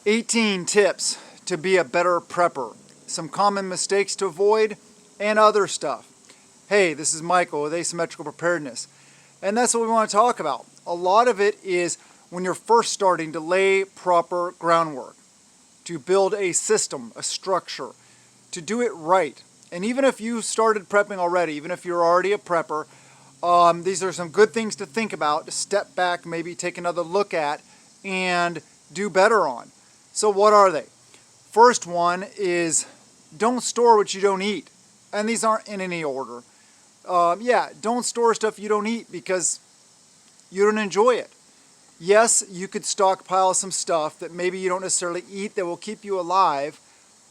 18 tips to be a better prepper, some common mistakes to avoid, and other stuff. Hey, this is Michael with Asymmetrical Preparedness, and that's what we want to talk about. A lot of it is when you're first starting to lay proper groundwork, to build a system, a structure, to do it right. And even if you started prepping already, even if you're already a prepper, these are some good things to think about, to step back, maybe take another look at, and do better on. So what are they? First one is don't store what you don't eat. And these aren't in any order. Don't store stuff you don't eat because you don't enjoy it. Yes, you could stockpile some stuff that maybe you don't necessarily eat that will keep you alive,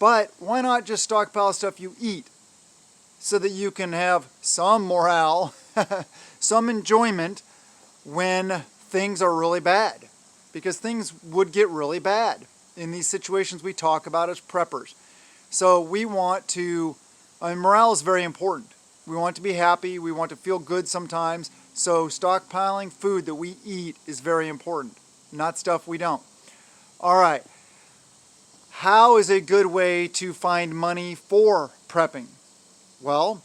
but why not just stockpile stuff you eat so that you can have some morale, some enjoyment when things are really bad? Because things would get really bad in these situations we talk about as preppers. So we want to, morale is very important. We want to be happy, we want to feel good sometimes, so stockpiling food that we eat is very important, not stuff we don't. All right, how is a good way to find money for prepping? Well,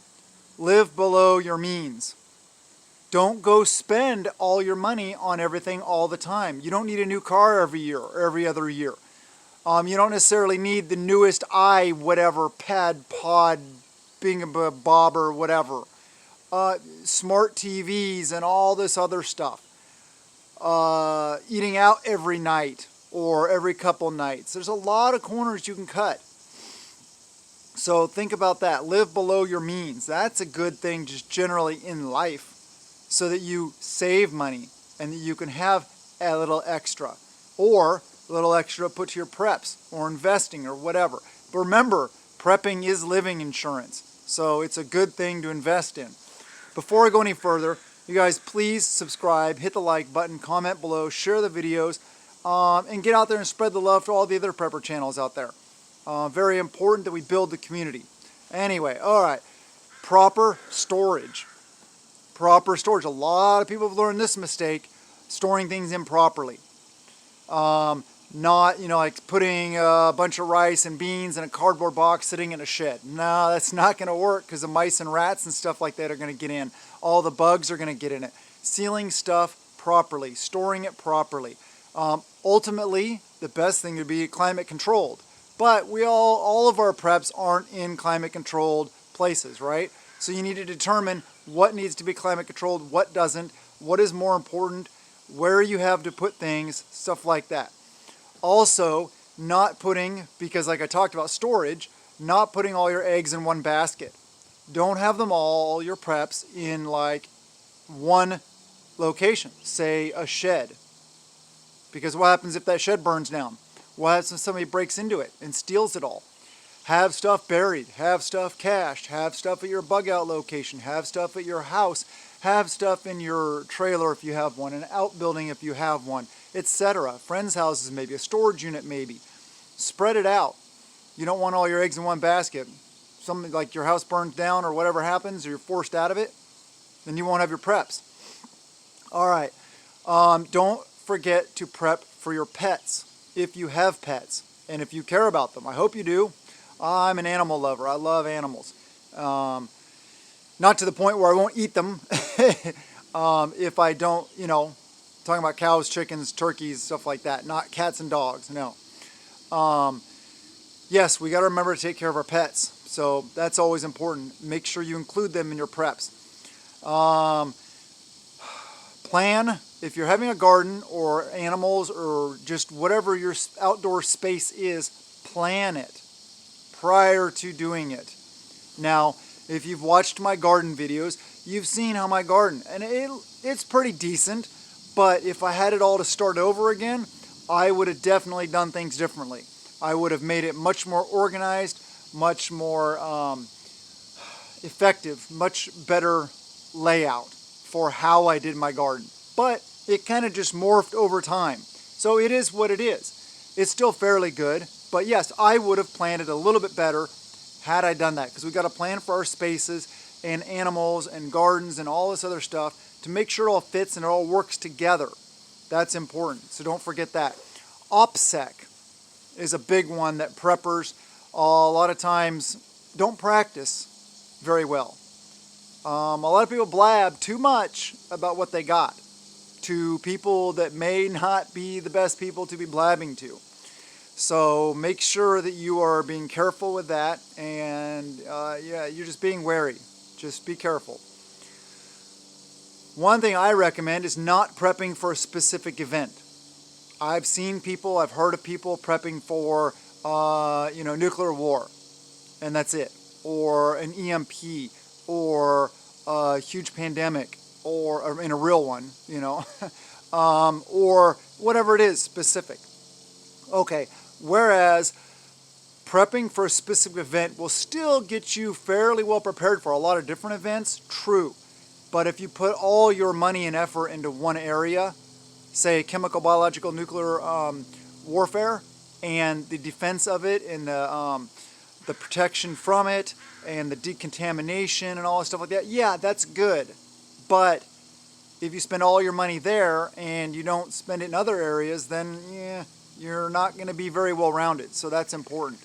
live below your means. Don't go spend all your money on everything all the time. You don't need a new car every year or every other year. You don't necessarily need the newest whatever, pad, pod, bob or whatever. Smart TVs and all this other stuff. Eating out every night or every couple nights. There's a lot of corners you can cut. So think about that. Live below your means. That's a good thing just generally in life, so that you save money and that you can have a little extra, or a little extra put to your preps or investing or whatever. But remember, prepping is living insurance, so it's a good thing to invest in. Before I go any further, you guys please subscribe, hit the like button, comment below, share the videos, and get out there and spread the love to all the other prepper channels out there. Very important that we build the community. Anyway, all right, proper storage. Proper storage. A lot of people have learned this mistake, storing things improperly. Not, like putting a bunch of rice and beans in a cardboard box sitting in a shed. No, that's not going to work because the mice and rats and stuff like that are going to get in. All the bugs are going to get in it. Sealing stuff properly, storing it properly. Ultimately, the best thing would be climate controlled. But all of our preps aren't in climate controlled places, right? So you need to determine what needs to be climate controlled, what doesn't, what is more important, where you have to put things, stuff like that. Also, not putting, because like I talked about storage, not putting all your eggs in one basket. Don't have them all your preps in like one location, say a shed. Because what happens if that shed burns down? What happens if somebody breaks into it and steals it all? Have stuff buried, have stuff cached, have stuff at your bug out location, have stuff at your house, have stuff in your trailer if you have one, an outbuilding if you have one, etc. Friends' houses maybe, a storage unit maybe. Spread it out. You don't want all your eggs in one basket. Something like your house burns down or whatever happens, or you're forced out of it, then you won't have your preps. All right. Don't forget to prep for your pets if you have pets and if you care about them. I hope you do. I'm an animal lover. I love animals. Not to the point where I won't eat them if I don't, talking about cows, chickens, turkeys, stuff like that. Not cats and dogs, no. Yes, we got to remember to take care of our pets. So that's always important. Make sure you include them in your preps. Plan, if you're having a garden or animals or just whatever your outdoor space is, plan it prior to doing it. Now, if you've watched my garden videos, you've seen how my garden, and it's pretty decent, but if I had it all to start over again, I would have definitely done things differently. I would have made it much more organized, much more effective, much better layout for how I did my garden. But it kind of just morphed over time. So it is what it is. It's still fairly good, but yes, I would have planned it a little bit better had I done that, because we've got to plan for our spaces and animals and gardens and all this other stuff to make sure it all fits and it all works together. That's important, so don't forget that. OPSEC. is a big one that preppers a lot of times don't practice very well. A lot of people blab too much about what they got to people that may not be the best people to be blabbing to. So make sure that you are being careful with that, and you're just being wary. Just be careful. One thing I recommend is not prepping for a specific event. I've seen people, I've heard of people prepping for, nuclear war, and that's it. Or an EMP, or a huge pandemic, or in a real one, or whatever it is specific. Okay, whereas prepping for a specific event will still get you fairly well prepared for a lot of different events, true. But if you put all your money and effort into one area, say chemical, biological, nuclear warfare, and the defense of it, and the protection from it, and the decontamination and all that stuff like that, yeah, that's good. But if you spend all your money there and you don't spend it in other areas, then you're not going to be very well rounded. So that's important.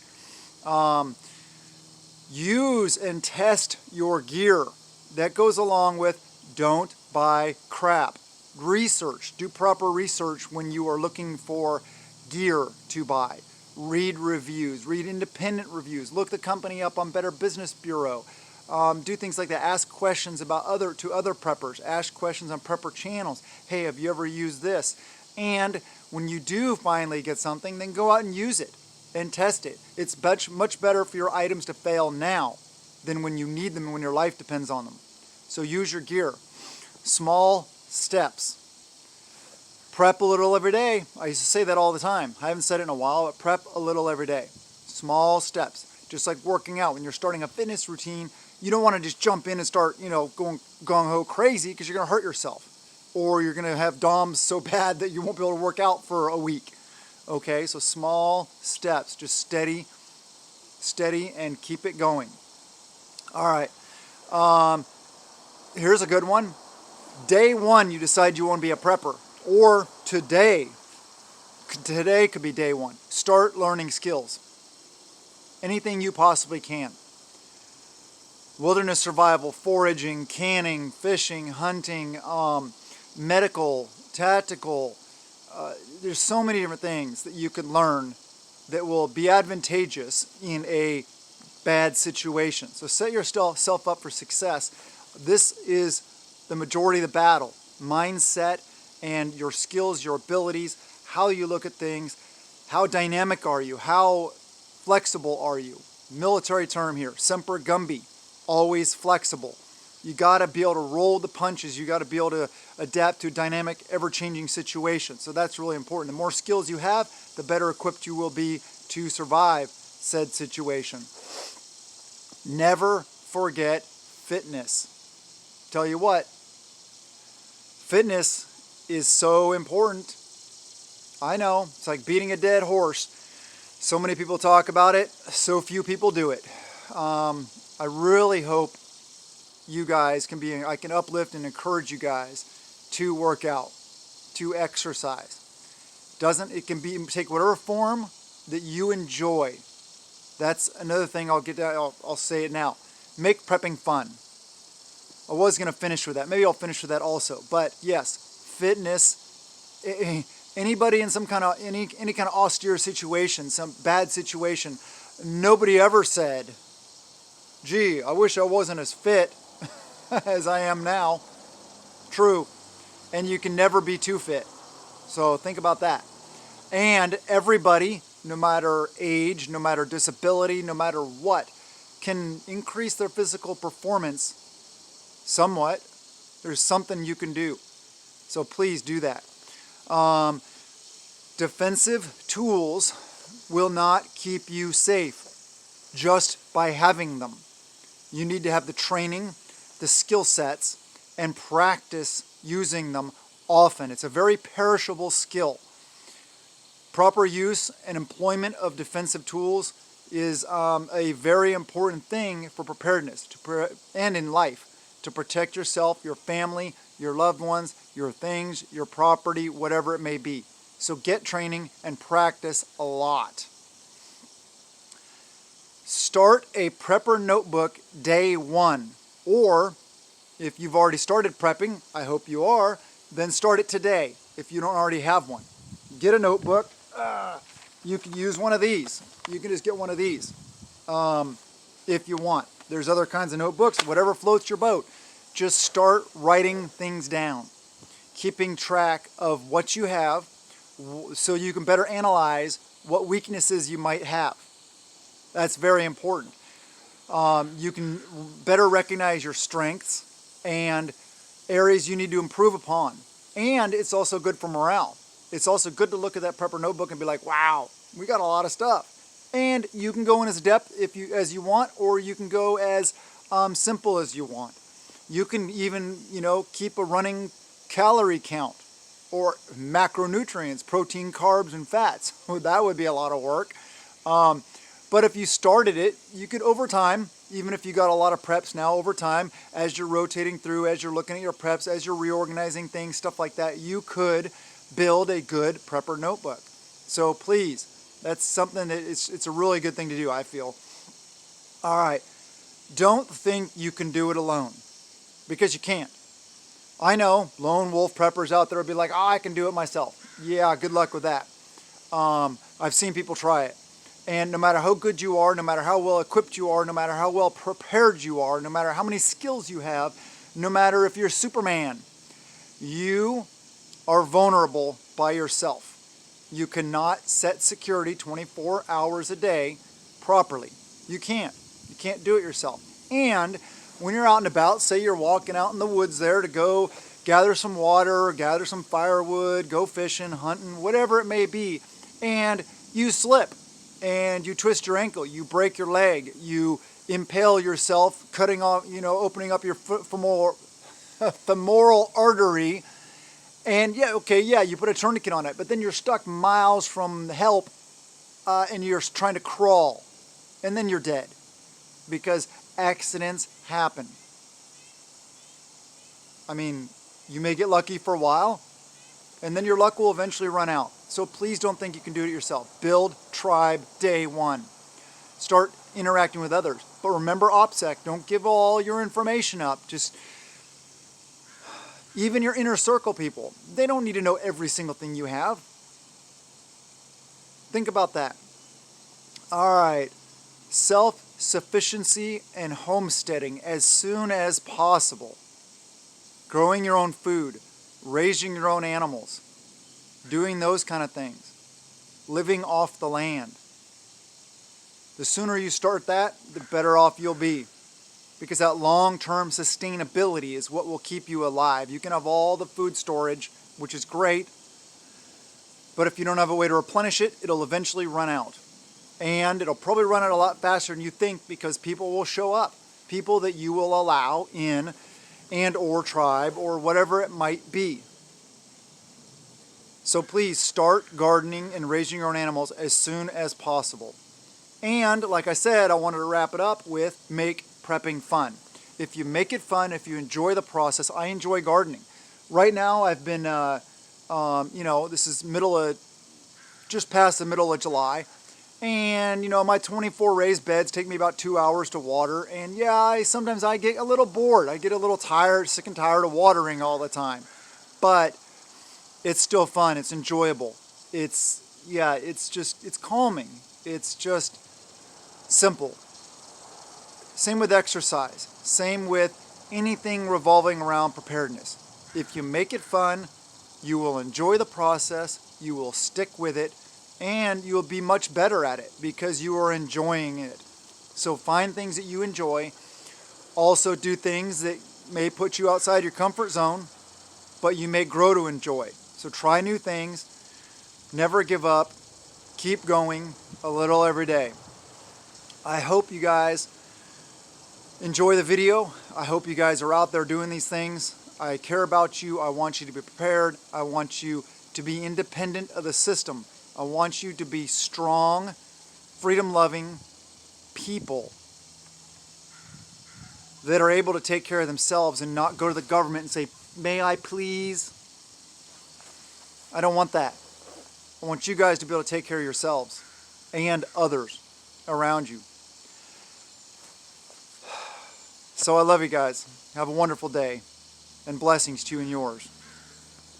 Use and test your gear. That goes along with don't buy crap. Research. Do proper research when you are looking for gear to buy. Read reviews. Read independent reviews. Look the company up on Better Business Bureau. Do things like that. Ask questions about other preppers. Ask questions on prepper channels. Hey, have you ever used this? And when you do finally get something, then go out and use it and test it. It's much better for your items to fail now than when you need them and when your life depends on them. So use your gear. Small steps. Prep a little every day. I used to say that all the time. I haven't said it in a while, but prep a little every day. Small steps. Just like working out. When you're starting a fitness routine, you don't want to just jump in and start, going gung-ho crazy, because you're going to hurt yourself. Or you're going to have DOMs so bad that you won't be able to work out for a week. Okay, so small steps. Just steady, and keep it going. All right. Here's a good one. Day one, you decide you want to be a prepper. Or today could be day one. Start learning skills. Anything you possibly can. Wilderness survival, foraging, canning, fishing, hunting, medical, tactical. There's so many different things that you can learn that will be advantageous in a bad situation. So set yourself up for success. This is the majority of the battle. Mindset and your skills, your abilities, how you look at things, how dynamic are you, how flexible are you. Military term here, semper gumby, always flexible. You got to be able to roll the punches. You got to be able to adapt to dynamic, ever-changing situations. So that's really important. The more skills you have, the better equipped you will be to survive said situation. Never forget fitness. Tell you what, fitness is so important. I know, it's like beating a dead horse. So many people talk about it, so few people do it. I really hope you guys I can uplift and encourage you guys to work out, to exercise. It can take whatever form that you enjoy. That's another thing I'll say it now. Make prepping fun. I was going to finish with that. Maybe I'll finish with that also. But yes, fitness, anybody in some kind of, any kind of austere situation, some bad situation, nobody ever said, gee, I wish I wasn't as fit as I am now. True. And you can never be too fit. So think about that. And everybody, no matter age, no matter disability, no matter what, can increase their physical performance somewhat. There's something you can do. So please do that. Defensive tools will not keep you safe just by having them. You need to have the training, the skill sets, and practice using them often. It's a very perishable skill. Proper use and employment of defensive tools is a very important thing for preparedness and in life, to protect yourself, your family, your loved ones, your things, your property, whatever it may be. So get training and practice a lot. Start a prepper notebook day one. Or if you've already started prepping, I hope you are, then start it today if you don't already have one. Get a notebook. You can use one of these. You can just get one of these if you want. There's other kinds of notebooks, whatever floats your boat. Just start writing things down, keeping track of what you have so you can better analyze what weaknesses you might have. That's very important. You can better recognize your strengths and areas you need to improve upon. And it's also good for morale. It's also good to look at that prepper notebook and be like, wow, we got a lot of stuff. And you can go in as depth as you want, or you can go as simple as you want. You can even, keep a running calorie count or macronutrients, protein, carbs, and fats. That would be a lot of work. But if you started it, you could over time, even if you got a lot of preps now, over time, as you're rotating through, as you're looking at your preps, as you're reorganizing things, stuff like that, you could build a good prepper notebook. So please, that's something that it's a really good thing to do, I feel. All right, don't think you can do it alone, because you can't. I know lone wolf preppers out there will be like, oh, I can do it myself. Yeah, good luck with that. I've seen people try it. And no matter how good you are, no matter how well equipped you are, no matter how well prepared you are, no matter how many skills you have, no matter if you're Superman, you are vulnerable by yourself. You cannot set security 24 hours a day properly. You can't. You can't do it yourself. And when you're out and about, say you're walking out in the woods there to go gather some water, gather some firewood, go fishing, hunting, whatever it may be, and you slip and you twist your ankle, you break your leg, you impale yourself, cutting off, opening up your femoral artery, and you put a tourniquet on it, but then you're stuck miles from help, and you're trying to crawl, and then you're dead, because accidents happen. I mean, you may get lucky for a while, and then your luck will eventually run out. So please don't think you can do it yourself. Build tribe day one. Start interacting with others. But remember OPSEC, don't give all your information up. Just, even your inner circle people, they don't need to know every single thing you have. Think about that. All right. Self-sufficiency and homesteading as soon as possible. Growing your own food, raising your own animals, doing those kind of things, living off the land. The sooner you start that, the better off you'll be, because that long-term sustainability is what will keep you alive. You can have all the food storage, which is great, but if you don't have a way to replenish it, it'll eventually run out. And it'll probably run out a lot faster than you think, because people will show up, people that you will allow in, and or tribe or whatever it might be. So please start gardening and raising your own animals as soon as possible. And like I said, I wanted to wrap it up with make prepping fun. If you make it fun, if you enjoy the process, I enjoy gardening. Right now I've been, this is just past the middle of July. And, my 24 raised beds take me about 2 hours to water. And sometimes I get a little bored. I get a little tired, sick and tired of watering all the time. But it's still fun. It's enjoyable. It's calming. It's just simple. Same with exercise. Same with anything revolving around preparedness. If you make it fun, you will enjoy the process, you will stick with it, and you'll be much better at it because you are enjoying it. So find things that you enjoy. Also do things that may put you outside your comfort zone, but you may grow to enjoy. So try new things. Never give up. Keep going a little every day. I hope you guys enjoy the video. I hope you guys are out there doing these things. I care about you. I want you to be prepared. I want you to be independent of the system. I want you to be strong, freedom-loving people that are able to take care of themselves and not go to the government and say, may I please? I don't want that. I want you guys to be able to take care of yourselves and others around you. So I love you guys. Have a wonderful day, and blessings to you and yours.